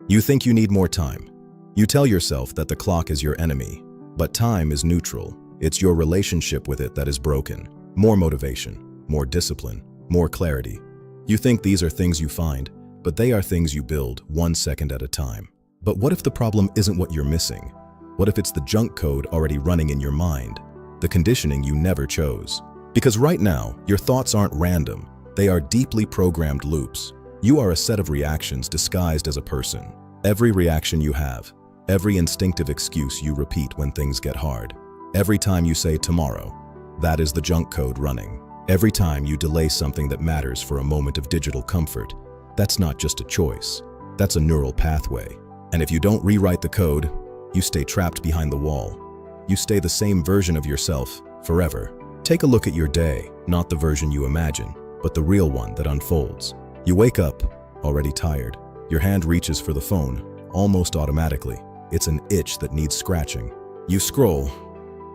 You think you need more time. You tell yourself that the clock is your enemy, but time is neutral. It's your relationship with it that is broken. More motivation, more discipline, more clarity. You think these are things you find, but they are things you build 1 second at a time. But what if the problem isn't what you're missing? What if it's the junk code already running in your mind, the conditioning you never chose? Because right now, your thoughts aren't random. They are deeply programmed loops. You are a set of reactions disguised as a person. Every reaction you have, every instinctive excuse you repeat when things get hard, every time you say tomorrow, that is the junk code running. Every time you delay something that matters for a moment of digital comfort, that's not just a choice, that's a neural pathway. And if you don't rewrite the code, you stay trapped behind the wall. You stay the same version of yourself forever. Take a look at your day, not the version you imagine, but the real one that unfolds. You wake up, already tired. Your hand reaches for the phone, almost automatically. It's an itch that needs scratching. You scroll,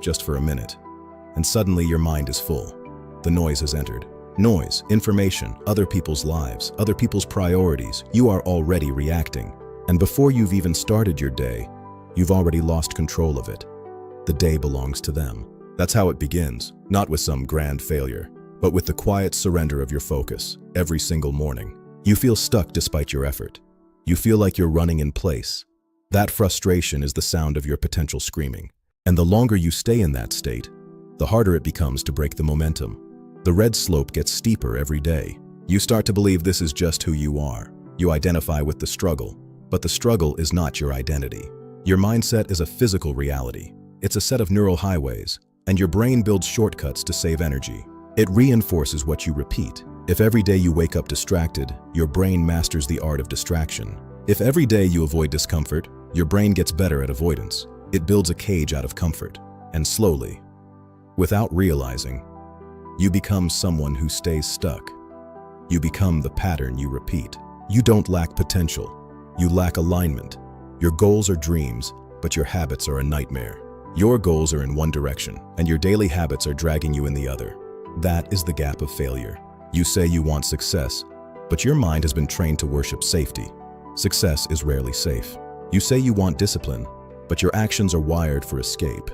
just for a minute, and suddenly your mind is full. The noise has entered. Noise, information, other people's lives, other people's priorities. You are already reacting. And before you've even started your day, you've already lost control of it. The day belongs to them. That's how it begins, not with some grand failure, but with the quiet surrender of your focus every single morning. You feel stuck despite your effort. You feel like you're running in place. That frustration is the sound of your potential screaming. And the longer you stay in that state, the harder it becomes to break the momentum. The red slope gets steeper every day. You start to believe this is just who you are. You identify with the struggle, but the struggle is not your identity. Your mindset is a physical reality. It's a set of neural highways, and your brain builds shortcuts to save energy. It reinforces what you repeat. If every day you wake up distracted, your brain masters the art of distraction. If every day you avoid discomfort, your brain gets better at avoidance. It builds a cage out of comfort, and slowly, without realizing, you become someone who stays stuck. You become the pattern you repeat. You don't lack potential. You lack alignment. Your goals are dreams, but your habits are a nightmare. Your goals are in one direction, and your daily habits are dragging you in the other. That is the gap of failure. You say you want success, but your mind has been trained to worship safety. Success is rarely safe. You say you want discipline, but your actions are wired for escape.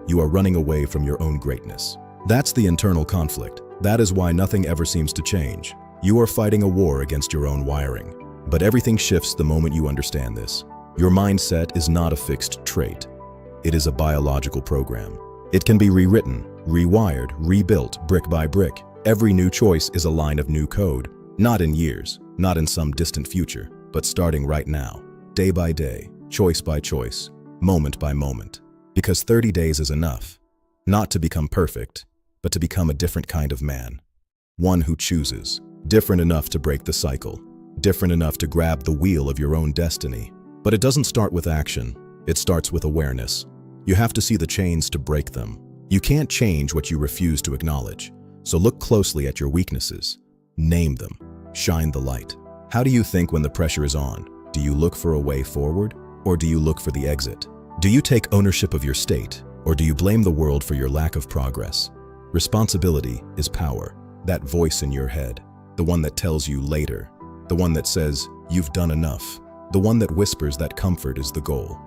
You are running away from your own greatness. That's the internal conflict. That is why nothing ever seems to change. You are fighting a war against your own wiring. But everything shifts the moment you understand this. Your mindset is not a fixed trait. It is a biological program. It can be rewritten, rewired, rebuilt, brick by brick. Every new choice is a line of new code. Not in years, not in some distant future, but starting right now. Day by day, choice by choice, moment by moment. Because 30 days is enough. Not to become perfect, but to become a different kind of man. One who chooses. Different enough to break the cycle. Different enough to grab the wheel of your own destiny. But it doesn't start with action. It starts with awareness. You have to see the chains to break them. You can't change what you refuse to acknowledge. So look closely at your weaknesses. Name them. Shine the light. How do you think when the pressure is on? Do you look for a way forward, or do you look for the exit? Do you take ownership of your state, or do you blame the world for your lack of progress? Responsibility is power. That voice in your head. The one that tells you later. The one that says, you've done enough. The one that whispers that comfort is the goal.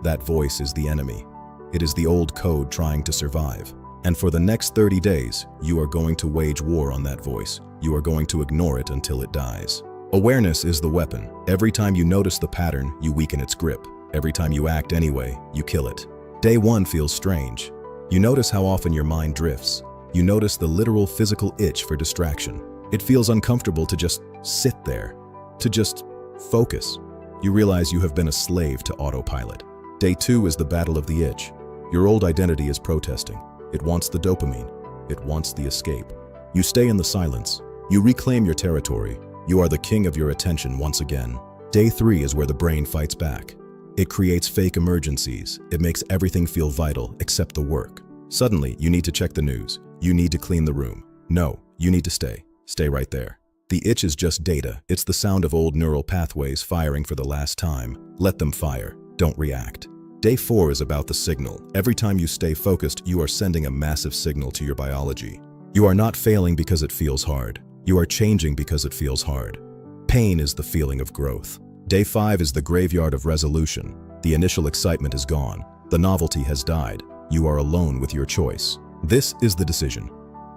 That voice is the enemy. It is the old code trying to survive. And for the next 30 days, you are going to wage war on that voice. You are going to ignore it until it dies. Awareness is the weapon. Every time you notice the pattern, you weaken its grip. Every time you act anyway, you kill it. Day one feels strange. You notice how often your mind drifts. You notice the literal physical itch for distraction. It feels uncomfortable to just sit there, to just focus. You realize you have been a slave to autopilot. Day two is the battle of the itch. Your old identity is protesting. It wants the dopamine. It wants the escape. You stay in the silence. You reclaim your territory. You are the king of your attention once again. Day three is where the brain fights back. It creates fake emergencies. It makes everything feel vital except the work. Suddenly, you need to check the news. You need to clean the room. No, you need to stay. Stay right there. The itch is just data. It's the sound of old neural pathways firing for the last time. Let them fire. Don't react. Day four is about the signal. Every time you stay focused, you are sending a massive signal to your biology. You are not failing because it feels hard. You are changing because it feels hard. Pain is the feeling of growth. Day 5 is the graveyard of resolution. The initial excitement is gone. The novelty has died. You are alone with your choice. This is the decision.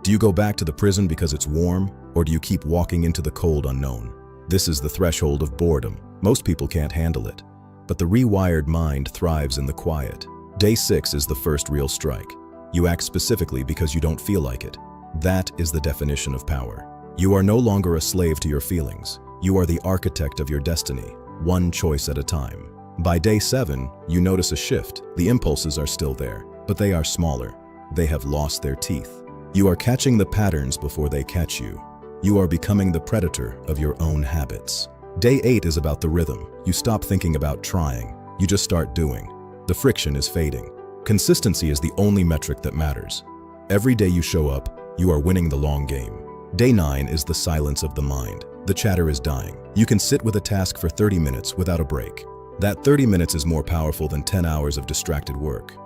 Do you go back to the prison because it's warm, or do you keep walking into the cold unknown? This is the threshold of boredom. Most people can't handle it. But the rewired mind thrives in the quiet. Day 6 is the first real strike. You act specifically because you don't feel like it. That is the definition of power. You are no longer a slave to your feelings. You are the architect of your destiny, one choice at a time. By day 7, you notice a shift. The impulses are still there, but they are smaller. They have lost their teeth. You are catching the patterns before they catch you. You are becoming the predator of your own habits. Day 8 is about the rhythm. You stop thinking about trying. You just start doing. The friction is fading. Consistency is the only metric that matters. Every day you show up, you are winning the long game. Day 9 is the silence of the mind. The chatter is dying. You can sit with a task for 30 minutes without a break. That 30 minutes is more powerful than 10 hours of distracted work.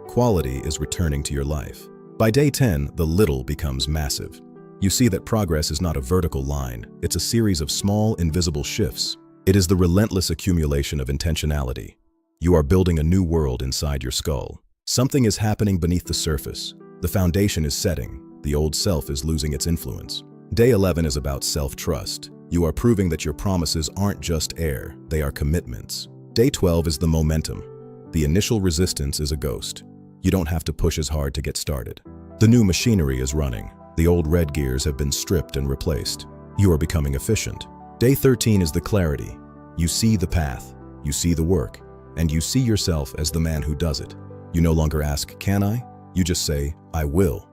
Quality is returning to your life. By day 10, the little becomes massive. You see that progress is not a vertical line. It's a series of small, invisible shifts. It is the relentless accumulation of intentionality. You are building a new world inside your skull. Something is happening beneath the surface. The foundation is setting. The old self is losing its influence. Day 11 is about self-trust. You are proving that your promises aren't just air, they are commitments. Day 12 is the momentum. The initial resistance is a ghost. You don't have to push as hard to get started. The new machinery is running. The old red gears have been stripped and replaced. You are becoming efficient. Day 13 is the clarity. You see the path, you see the work, and you see yourself as the man who does it. You no longer ask, "Can I?" You just say, "I will."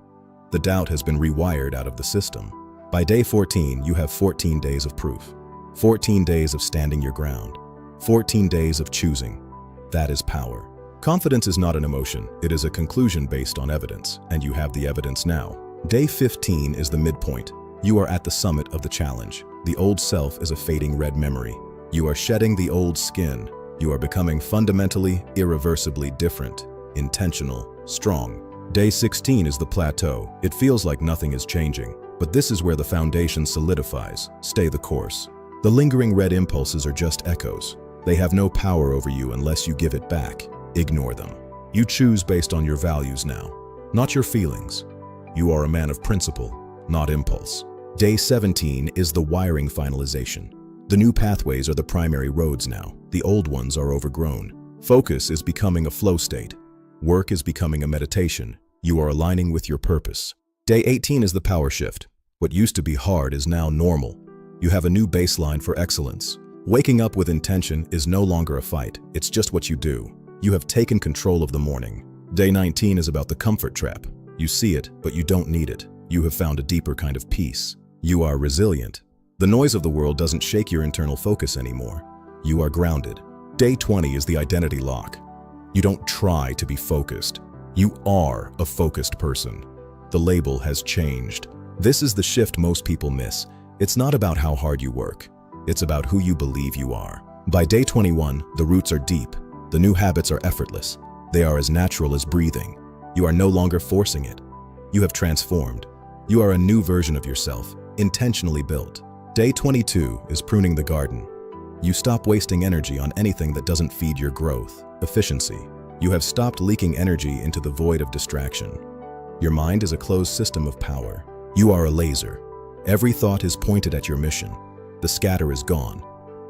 The doubt has been rewired out of the system. By day 14, you have 14 days of proof. 14 days of standing your ground. 14 days of choosing. That is power. Confidence is not an emotion, it is a conclusion based on evidence, and you have the evidence now. Day 15 is the midpoint. You are at the summit of the challenge. The old self is a fading red memory. You are shedding the old skin. You are becoming fundamentally, irreversibly different, intentional, strong. Day 16 is the plateau. It feels like nothing is changing, but this is where the foundation solidifies. Stay the course. The lingering red impulses are just echoes. They have no power over you unless you give it back. Ignore them. You choose based on your values now, not your feelings. You are a man of principle, not impulse. Day 17 is the wiring finalization. The new pathways are the primary roads now. The old ones are overgrown. Focus is becoming a flow state. Work is becoming a meditation. You are aligning with your purpose. Day 18 is the power shift. What used to be hard is now normal. You have a new baseline for excellence. Waking up with intention is no longer a fight. It's just what you do. You have taken control of the morning. Day 19 is about the comfort trap. You see it, but you don't need it. You have found a deeper kind of peace. You are resilient. The noise of the world doesn't shake your internal focus anymore. You are grounded. Day 20 is the identity lock. You don't try to be focused. You are a focused person. The label has changed. This is the shift most people miss. It's not about how hard you work. It's about who you believe you are. By day 21, the roots are deep. The new habits are effortless. They are as natural as breathing. You are no longer forcing it. You have transformed. You are a new version of yourself, intentionally built. Day 22 is pruning the garden. You stop wasting energy on anything that doesn't feed your growth, efficiency. You have stopped leaking energy into the void of distraction. Your mind is a closed system of power. You are a laser. Every thought is pointed at your mission. The scatter is gone.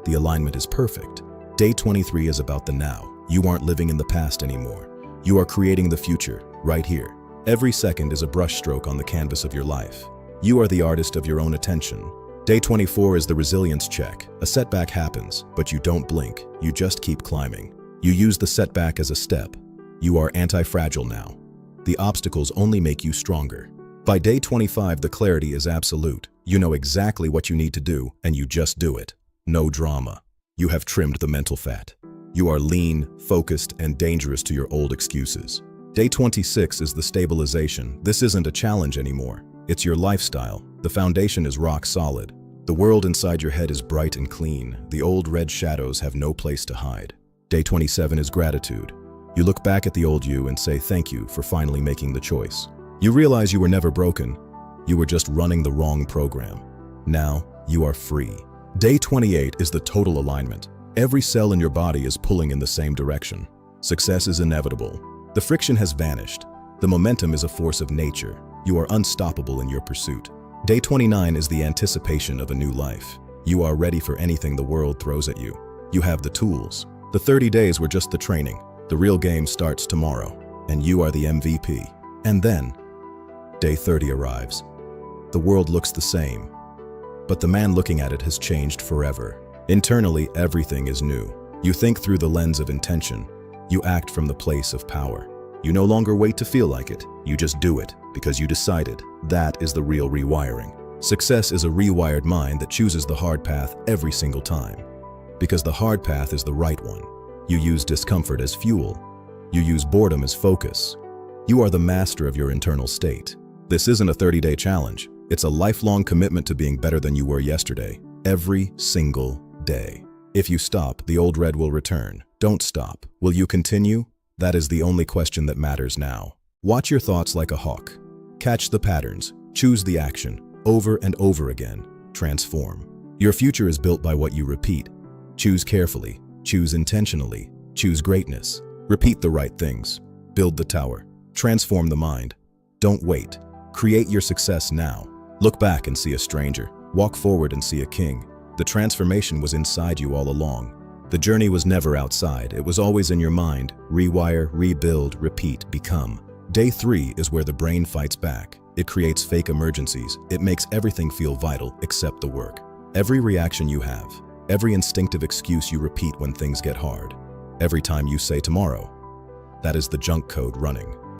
The alignment is perfect. Day 23 is about the now. You aren't living in the past anymore. You are creating the future, right here. Every second is a brushstroke on the canvas of your life. You are the artist of your own attention. Day 24 is the resilience check. A setback happens, but you don't blink. You just keep climbing. You use the setback as a step. You are anti-fragile now. The obstacles only make you stronger. By day 25, the clarity is absolute. You know exactly what you need to do, and you just do it. No drama. You have trimmed the mental fat. You are lean, focused, and dangerous to your old excuses. Day 26 is the stabilization. This isn't a challenge anymore. It's your lifestyle. The foundation is rock solid. The world inside your head is bright and clean. The old red shadows have no place to hide. Day 27 is gratitude. You look back at the old you and say thank you for finally making the choice. You realize you were never broken. You were just running the wrong program. Now, you are free. Day 28 is the total alignment. Every cell in your body is pulling in the same direction. Success is inevitable. The friction has vanished. The momentum is a force of nature. You are unstoppable in your pursuit. Day 29 is the anticipation of a new life. You are ready for anything the world throws at you. You have the tools. The 30 days were just the training. The real game starts tomorrow, and you are the MVP. And then, day 30 arrives. The world looks the same, but the man looking at it has changed forever. Internally, everything is new. You think through the lens of intention. You act from the place of power. You no longer wait to feel like it. You just do it because you decided. That is the real rewiring. Success is a rewired mind that chooses the hard path every single time. Because the hard path is the right one. You use discomfort as fuel. You use boredom as focus. You are the master of your internal state. This isn't a 30-day challenge. It's a lifelong commitment to being better than you were yesterday, every single day. If you stop, the old red will return. Don't stop. Will you continue? That is the only question that matters now. Watch your thoughts like a hawk. Catch the patterns. Choose the action. Over and over again. Transform. Your future is built by what you repeat. Choose carefully. Choose intentionally. Choose greatness. Repeat the right things. Build the tower. Transform the mind. Don't wait. Create your success now. Look back and see a stranger. Walk forward and see a king. The transformation was inside you all along. The journey was never outside. It was always in your mind. Rewire, rebuild, repeat, become. Day 3 is where the brain fights back. It creates fake emergencies. It makes everything feel vital except the work. Every reaction you have, every instinctive excuse you repeat when things get hard, every time you say tomorrow, that is the junk code running.